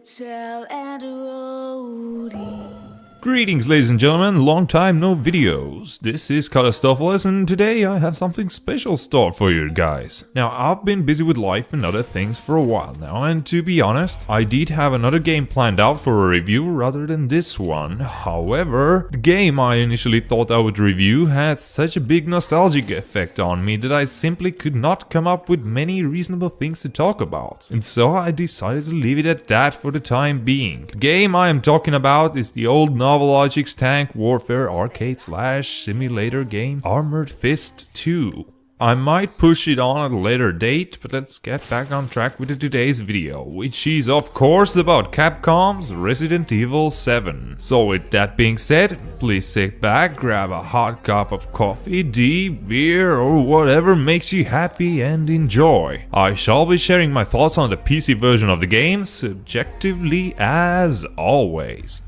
hotel and a roadie. Greetings, ladies and gentlemen, long time no videos. This is Katastofeles, and today I have something special stored for you guys. Now, I've been busy with life and other things for a while now, and to be honest, I did have another game planned out for a review rather than this one. However, the game I initially thought I would review had such a big nostalgic effect on me that I simply could not come up with many reasonable things to talk about. And so I decided to leave it at that for the time being. The game I am talking about is the old Novologix tank warfare arcade / simulator game Armored Fist 2. I might push it on at a later date, but let's get back on track with today's video, which is of course about Capcom's Resident Evil 7. So with that being said, please sit back, grab a hot cup of coffee, tea, beer or whatever makes you happy and enjoy. I shall be sharing my thoughts on the PC version of the game, subjectively as always.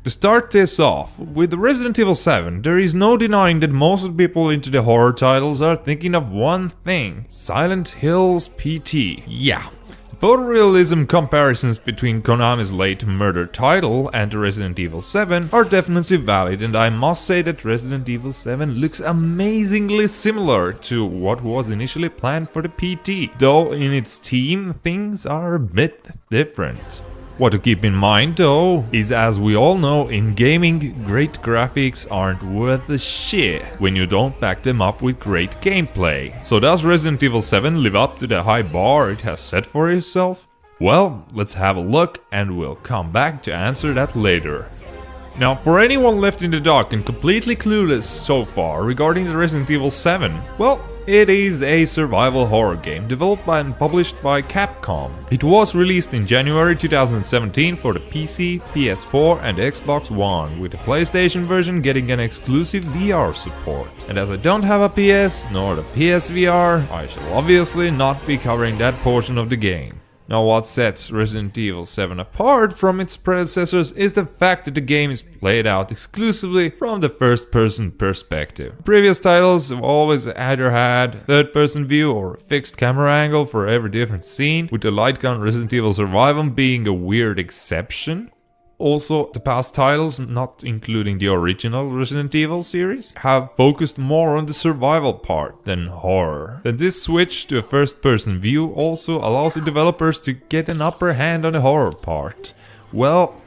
To start this off, with Resident Evil 7, there is no denying that most of the people into the horror titles are thinking of one thing: Silent Hill's PT. Yeah. The photorealism comparisons between Konami's late Murder title and Resident Evil 7 are definitely valid, and I must say that Resident Evil 7 looks amazingly similar to what was initially planned for the PT, though in its theme things are a bit different. What to keep in mind though is, as we all know, in gaming, great graphics aren't worth a shit when you don't back them up with great gameplay. So does Resident Evil 7 live up to the high bar it has set for itself? Well, let's have a look and we'll come back to answer that later. Now, for anyone left in the dark and completely clueless so far regarding the Resident Evil 7, well, it is a survival horror game developed by and published by Capcom. It was released in January 2017 for the PC, PS4 and Xbox One, with the PlayStation version getting an exclusive VR support. And as I don't have a PS nor the PSVR, I shall obviously not be covering that portion of the game. Now, what sets Resident Evil 7 apart from its predecessors is the fact that the game is played out exclusively from the first-person perspective. Previous titles have always either had third-person view or a fixed camera angle for every different scene, with the light gun Resident Evil Survival being a weird exception. Also, the past titles, not including the original Resident Evil series, have focused more on the survival part than horror. Then this switch to a first-person view also allows the developers to get an upper hand on the horror part. Well,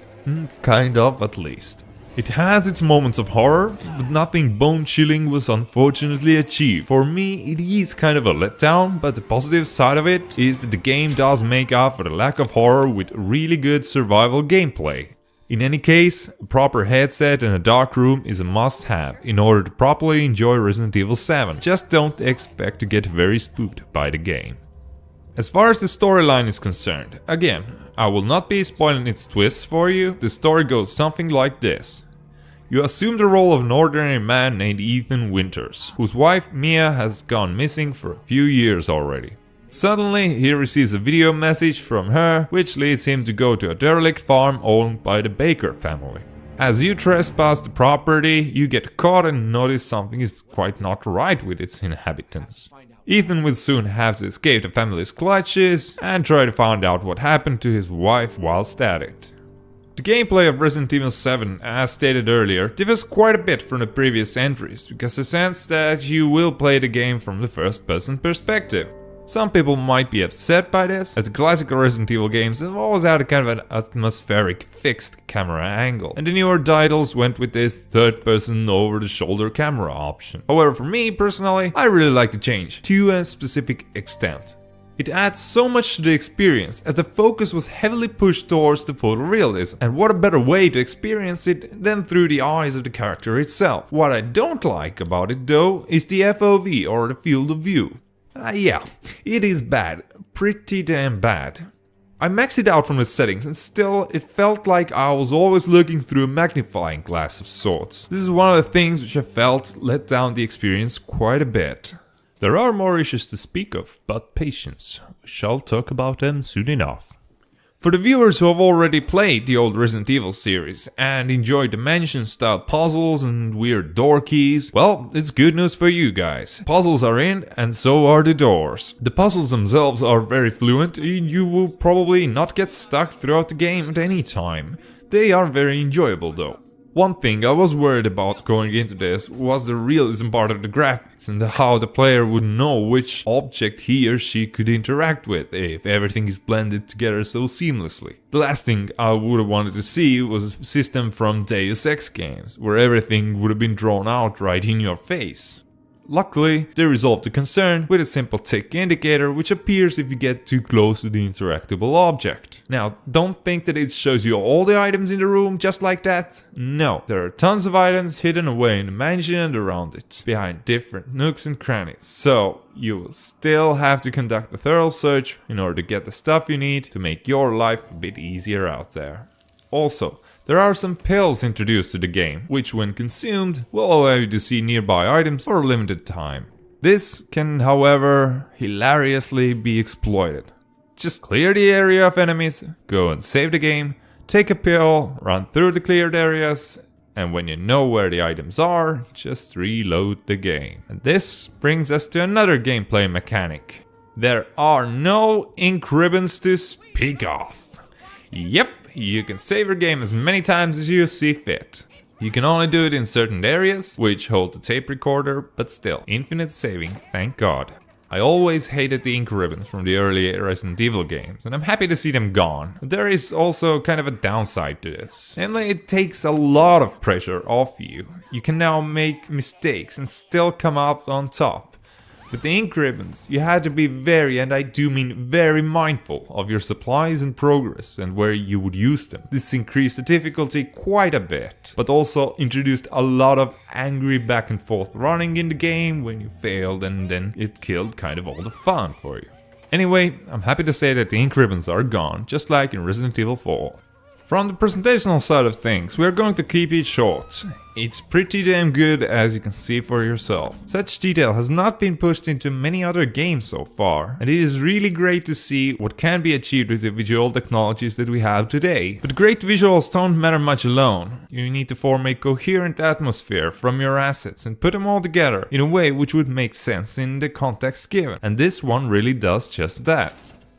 kind of at least. It has its moments of horror, but nothing bone-chilling was unfortunately achieved. For me, it is kind of a letdown, but the positive side of it is that the game does make up for the lack of horror with really good survival gameplay. In any case, a proper headset and a dark room is a must-have in order to properly enjoy Resident Evil 7. Just don't expect to get very spooked by the game. As far as the storyline is concerned, again, I will not be spoiling its twists for you. The story goes something like this. You assume the role of an ordinary man named Ethan Winters, whose wife Mia has gone missing for a few years already. Suddenly, he receives a video message from her, which leads him to go to a derelict farm owned by the Baker family. As you trespass the property, you get caught and notice something is quite not right with its inhabitants. Ethan will soon have to escape the family's clutches and try to find out what happened to his wife whilst at it. The gameplay of Resident Evil 7, as stated earlier, differs quite a bit from the previous entries, because the sense that you will play the game from the first-person perspective. Some people might be upset by this, as the classical Resident Evil games have always had a kind of an atmospheric fixed camera angle, and the newer titles went with this third-person over-the-shoulder camera option. However, for me personally, I really like the change, to a specific extent. It adds so much to the experience, as the focus was heavily pushed towards the photorealism, and what a better way to experience it than through the eyes of the character itself. What I don't like about it though is the FOV, or the field of view. Yeah, it is bad, pretty damn bad. I maxed it out from the settings and still it felt like I was always looking through a magnifying glass of sorts. This is one of the things which I felt let down the experience quite a bit. There are more issues to speak of, but patience, we shall talk about them soon enough. For the viewers who have already played the old Resident Evil series and enjoyed the mansion-style puzzles and weird door keys, well, it's good news for you guys. Puzzles are in, and so are the doors. The puzzles themselves are very fluent, and you will probably not get stuck throughout the game at any time. They are very enjoyable though. One thing I was worried about going into this was the realism part of the graphics and how the player would know which object he or she could interact with if everything is blended together so seamlessly. The last thing I would have wanted to see was a system from Deus Ex games, where everything would have been drawn out right in your face. Luckily, they resolved the concern with a simple tick indicator which appears if you get too close to the interactable object. Now, don't think that it shows you all the items in the room just like that. No, there are tons of items hidden away in the mansion and around it, behind different nooks and crannies. So, you will still have to conduct a thorough search in order to get the stuff you need to make your life a bit easier out there. Also, there are some pills introduced to the game, which when consumed will allow you to see nearby items for a limited time. This can, however, hilariously be exploited. Just clear the area of enemies, go and save the game, take a pill, run through the cleared areas, and when you know where the items are, just reload the game. And this brings us to another gameplay mechanic. There are no ink ribbons to speak of. Yep. You can save your game as many times as you see fit. You can only do it in certain areas, which hold the tape recorder, but still, infinite saving, thank God. I always hated the ink ribbons from the early Resident Evil games, and I'm happy to see them gone. There is also kind of a downside to this. Namely, it takes a lot of pressure off you. You can now make mistakes and still come out on top. With the ink ribbons, you had to be very, and I do mean very, mindful of your supplies and progress and where you would use them. This increased the difficulty quite a bit, but also introduced a lot of angry back and forth running in the game when you failed, and then it killed kind of all the fun for you. Anyway, I'm happy to say that the ink ribbons are gone, just like in Resident Evil 4. From the presentational side of things, we are going to keep it short. It's pretty damn good, as you can see for yourself. Such detail has not been pushed into many other games so far, and it is really great to see what can be achieved with the visual technologies that we have today. But great visuals don't matter much alone. You need to form a coherent atmosphere from your assets and put them all together in a way which would make sense in the context given, and this one really does just that.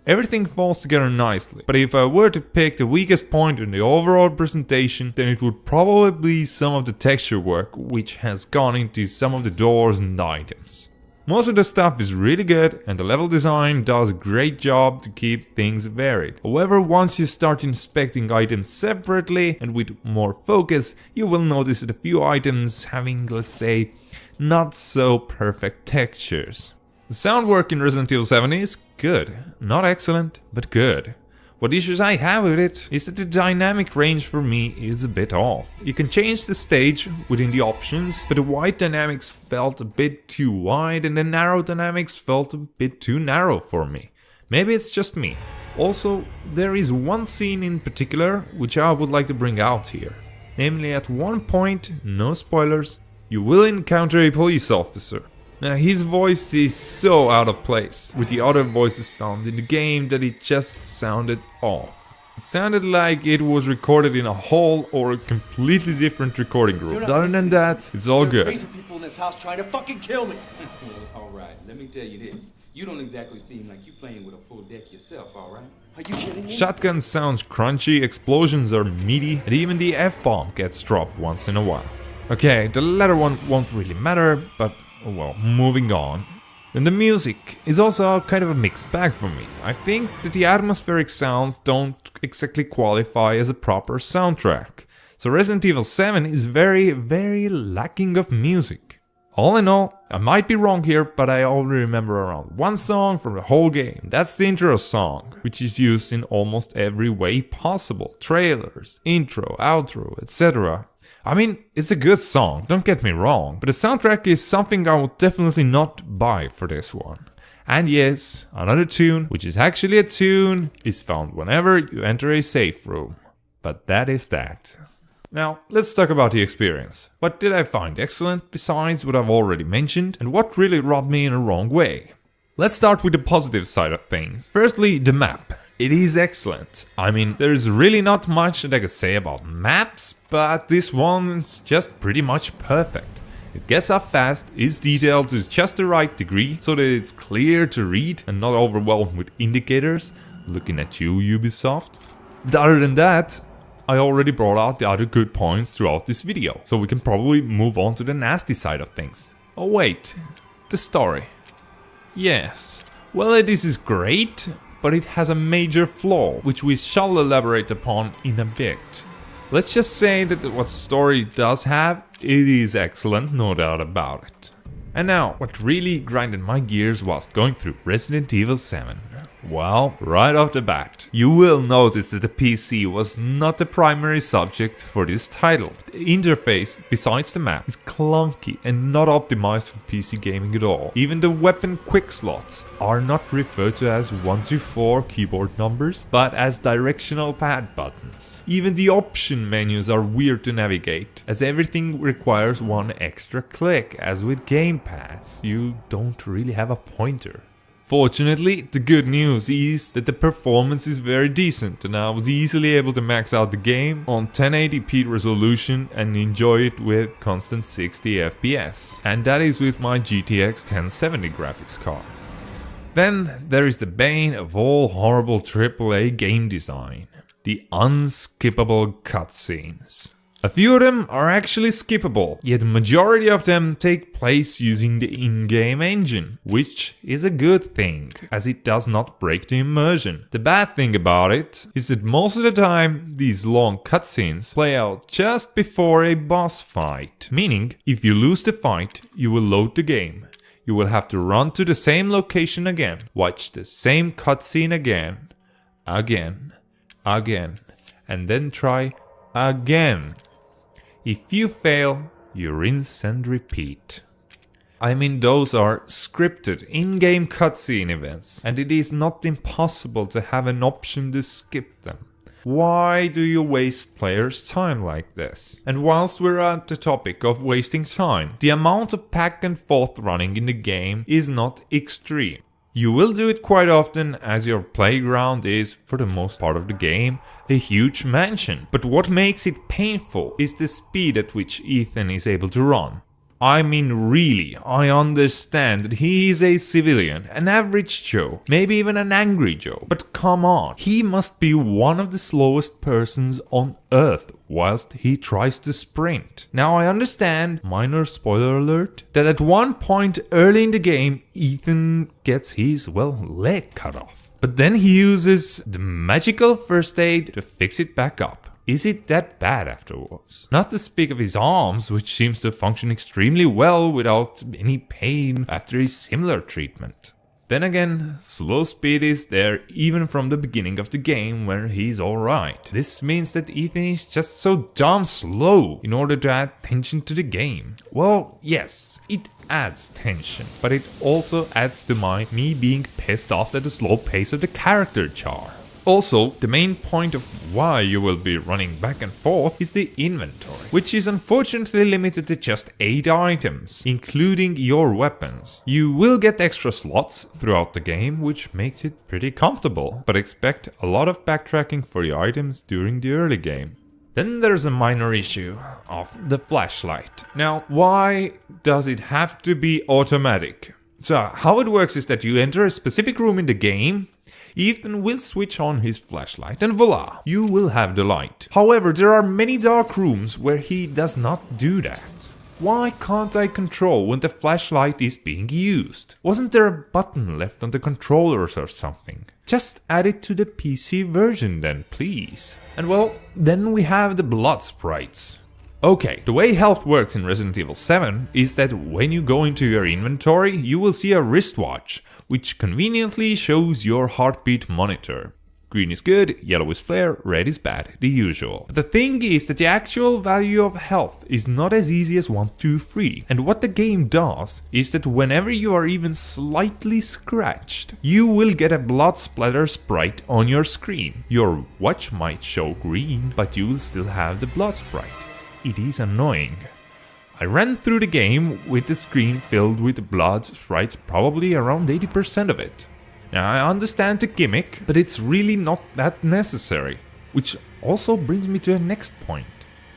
Everything falls together nicely, but if I were to pick the weakest point in the overall presentation, then it would probably be some of the texture work which has gone into some of the doors and items. Most of the stuff is really good, and the level design does a great job to keep things varied. However, once you start inspecting items separately and with more focus, you will notice that a few items having, let's say, not so perfect textures. The sound work in Resident Evil 7 is good. Not excellent, but good. What issues I have with it is that the dynamic range for me is a bit off. You can change the stage within the options, but the wide dynamics felt a bit too wide and the narrow dynamics felt a bit too narrow for me. Maybe it's just me. Also, there is one scene in particular which I would like to bring out here. Namely, at one point, no spoilers, you will encounter a police officer. Now, his voice is so out of place with the other voices found in the game that it just sounded off. It sounded like it was recorded in a hall or a completely different recording room. But other than that, it's all good. Crazy people in this house trying to fucking kill me. Alright, let me tell you this. You don't exactly seem like you playing with a full deck yourself, alright? Are you kidding me? Shotgun sounds crunchy, explosions are meaty, and even the F-bomb gets dropped once in a while. Okay, the latter one won't really matter, but well, moving on. And the music is also kind of a mixed bag for me. I think that the atmospheric sounds don't exactly qualify as a proper soundtrack. So Resident Evil 7 is very, very lacking of music. All in all, I might be wrong here, but I only remember around one song from the whole game. That's the intro song, which is used in almost every way possible. Trailers, intro, outro, etc. I mean, it's a good song, don't get me wrong, but the soundtrack is something I would definitely not buy for this one. And yes, another tune, which is actually a tune, is found whenever you enter a safe room. But that is that. Now, let's talk about the experience. What did I find excellent besides what I've already mentioned, and what really rubbed me in a wrong way? Let's start with the positive side of things. Firstly, the map. It is excellent. I mean, there's really not much that I could say about maps, but this one's just pretty much perfect. It gets up fast, is detailed to just the right degree, so that it's clear to read and not overwhelmed with indicators. Looking at you, Ubisoft. But other than that, I already brought out the other good points throughout this video, so we can probably move on to the nasty side of things. Oh wait, the story. Yes, well, this is great, but it has a major flaw, which we shall elaborate upon in a bit. Let's just say that what story does have, it is excellent, no doubt about it. And now, what really grinded my gears whilst going through Resident Evil 7. Well, right off the bat, you will notice that the PC was not the primary subject for this title. The interface, besides the map, is clunky and not optimized for PC gaming at all. Even the weapon quick slots are not referred to as 1 to 4 keyboard numbers, but as directional pad buttons. Even the option menus are weird to navigate, as everything requires one extra click, as with gamepads, you don't really have a pointer. Fortunately, the good news is that the performance is very decent and I was easily able to max out the game on 1080p resolution and enjoy it with constant 60 FPS. And that is with my GTX 1070 graphics card. Then there is the bane of all horrible AAA game design, the unskippable cutscenes. A few of them are actually skippable, yet the majority of them take place using the in-game engine, which is a good thing, as it does not break the immersion. The bad thing about it is that most of the time these long cutscenes play out just before a boss fight, meaning if you lose the fight, you will load the game. You will have to run to the same location again, watch the same cutscene again, and then try again. If you fail, you rinse and repeat. I mean, those are scripted in-game cutscene events, and it is not impossible to have an option to skip them. Why do you waste players' time like this? And whilst we're at the topic of wasting time, the amount of back and forth running in the game is not extreme. You will do it quite often, as your playground is, for the most part of the game, a huge mansion. But what makes it painful is the speed at which Ethan is able to run. I mean, really, I understand that he is a civilian, an average Joe, maybe even an angry Joe. But come on, he must be one of the slowest persons on Earth whilst he tries to sprint. Now I understand, minor spoiler alert, that at one point early in the game, Ethan gets his, leg cut off. But then he uses the magical first aid to fix it back up. Is it that bad afterwards? Not to speak of his arms, which seems to function extremely well without any pain after a similar treatment. Then again, slow speed is there even from the beginning of the game where he's alright. This means that Ethan is just so damn slow in order to add tension to the game. Well, yes, it adds tension, but it also adds to me being pissed off at the slow pace of the character char. Also, the main point of why you will be running back and forth is the inventory, which is unfortunately limited to just 8 items, including your weapons. You will get extra slots throughout the game, which makes it pretty comfortable, but expect a lot of backtracking for your items during the early game. Then there's a minor issue of the flashlight. Now, why does it have to be automatic? So, how it works is that you enter a specific room in the game, Ethan will switch on his flashlight and voila, you will have the light. However, there are many dark rooms where he does not do that. Why can't I control when the flashlight is being used? Wasn't there a button left on the controllers or something? Just add it to the PC version then, please. And well, then we have the blood sprites. Okay, the way health works in Resident Evil 7 is that when you go into your inventory, you will see a wristwatch, which conveniently shows your heartbeat monitor. Green is good, yellow is fair, red is bad, the usual. But the thing is that the actual value of health is not as easy as 1, 2, 3. And what the game does is that whenever you are even slightly scratched, you will get a blood splatter sprite on your screen. Your watch might show green, but you will still have the blood sprite. It is annoying. I ran through the game with the screen filled with blood sprites, probably around 80% of it. Now I understand the gimmick, but it's really not that necessary. Which also brings me to the next point.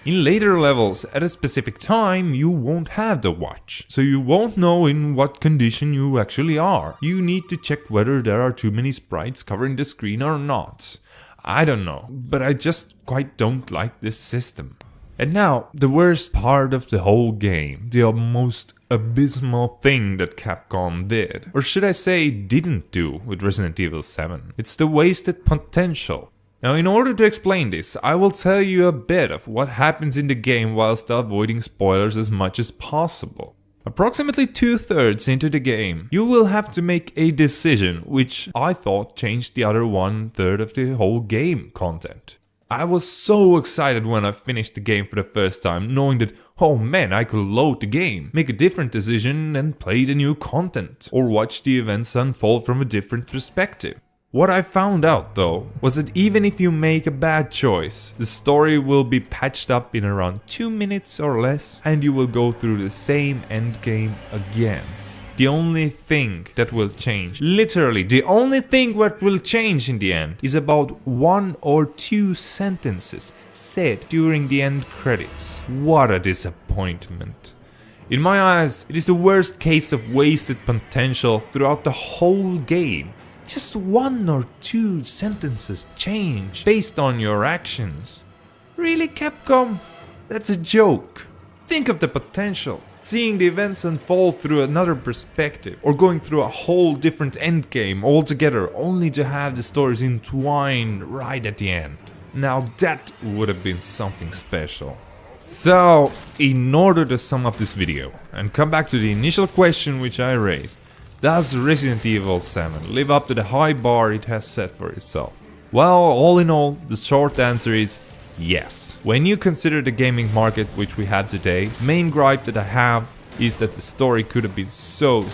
In later levels, at a specific time, you won't have the watch, so you won't know in what condition you actually are. You need to check whether there are too many sprites covering the screen or not. I don't know, but I just quite don't like this system. And now, the worst part of the whole game, the most abysmal thing that Capcom did, or should I say didn't do with Resident Evil 7. It's the wasted potential. Now, in order to explain this, I will tell you a bit of what happens in the game whilst avoiding spoilers as much as possible. Approximately 2/3 into the game, you will have to make a decision which I thought changed the other 1/3 of the whole game content. I was so excited when I finished the game for the first time, knowing that, oh man, I could load the game, make a different decision and play the new content, or watch the events unfold from a different perspective. What I found out though, was that even if you make a bad choice, the story will be patched up in around 2 minutes or less, and you will go through the same endgame again. The only thing that will change, literally the only thing that will change in the end, is about 1 or 2 sentences said during the end credits. What a disappointment. In my eyes, it is the worst case of wasted potential throughout the whole game. Just 1 or 2 sentences change based on your actions. Really, Capcom? That's a joke. Think of the potential. Seeing the events unfold through another perspective, or going through a whole different endgame altogether only to have the stories entwine right at the end. Now that would have been something special. So, in order to sum up this video and come back to the initial question which I raised, does Resident Evil 7 live up to the high bar it has set for itself? Well, all in all, the short answer is yes. When you consider the gaming market which we have today, the main gripe that I have is that the story could have been so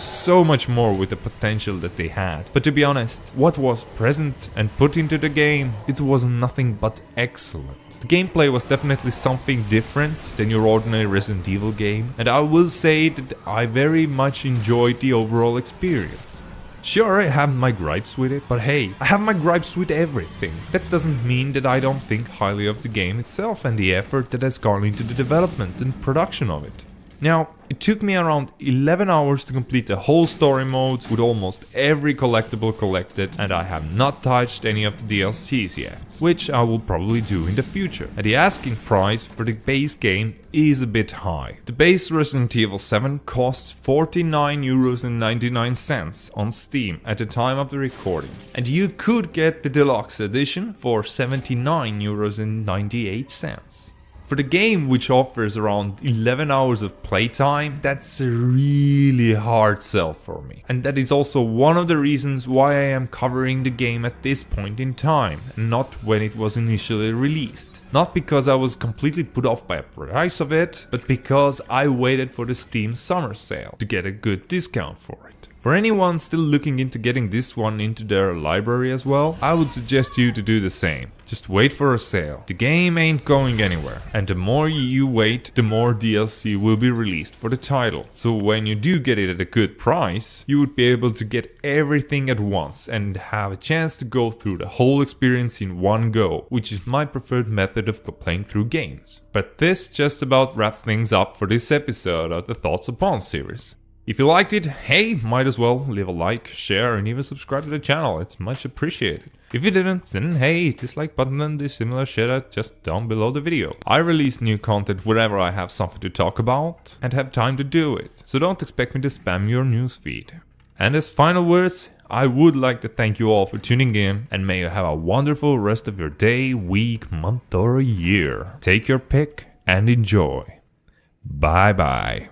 much more with the potential that they had. But to be honest, what was present and put into the game, it was nothing but excellent. The gameplay was definitely something different than your ordinary Resident Evil game, and I will say that I very much enjoyed the overall experience. Sure, I have my gripes with it, but hey, I have my gripes with everything. That doesn't mean that I don't think highly of the game itself and the effort that has gone into the development and production of it. Now, it took me around 11 hours to complete the whole story mode with almost every collectible collected, and I have not touched any of the DLCs yet, which I will probably do in the future. And the asking price for the base game is a bit high. The base Resident Evil 7 costs €49.99 on Steam at the time of the recording, and you could get the deluxe edition for €79.98. For the game, which offers around 11 hours of playtime, that's a really hard sell for me. And that is also one of the reasons why I am covering the game at this point in time, and not when it was initially released. Not because I was completely put off by the price of it, but because I waited for the Steam summer sale to get a good discount for it. For anyone still looking into getting this one into their library as well, I would suggest you to do the same. Just wait for a sale. The game ain't going anywhere, and the more you wait, the more DLC will be released for the title. So when you do get it at a good price, you would be able to get everything at once and have a chance to go through the whole experience in one go, which is my preferred method of playing through games. But this just about wraps things up for this episode of the Thoughts Upon series. If you liked it, hey, might as well leave a like, share and even subscribe to the channel, it's much appreciated. If you didn't, then hey, hit this like button and the similar shit just down below the video. I release new content whenever I have something to talk about and have time to do it, so don't expect me to spam your newsfeed. And as final words, I would like to thank you all for tuning in, and may you have a wonderful rest of your day, week, month or year. Take your pick and enjoy. Bye bye.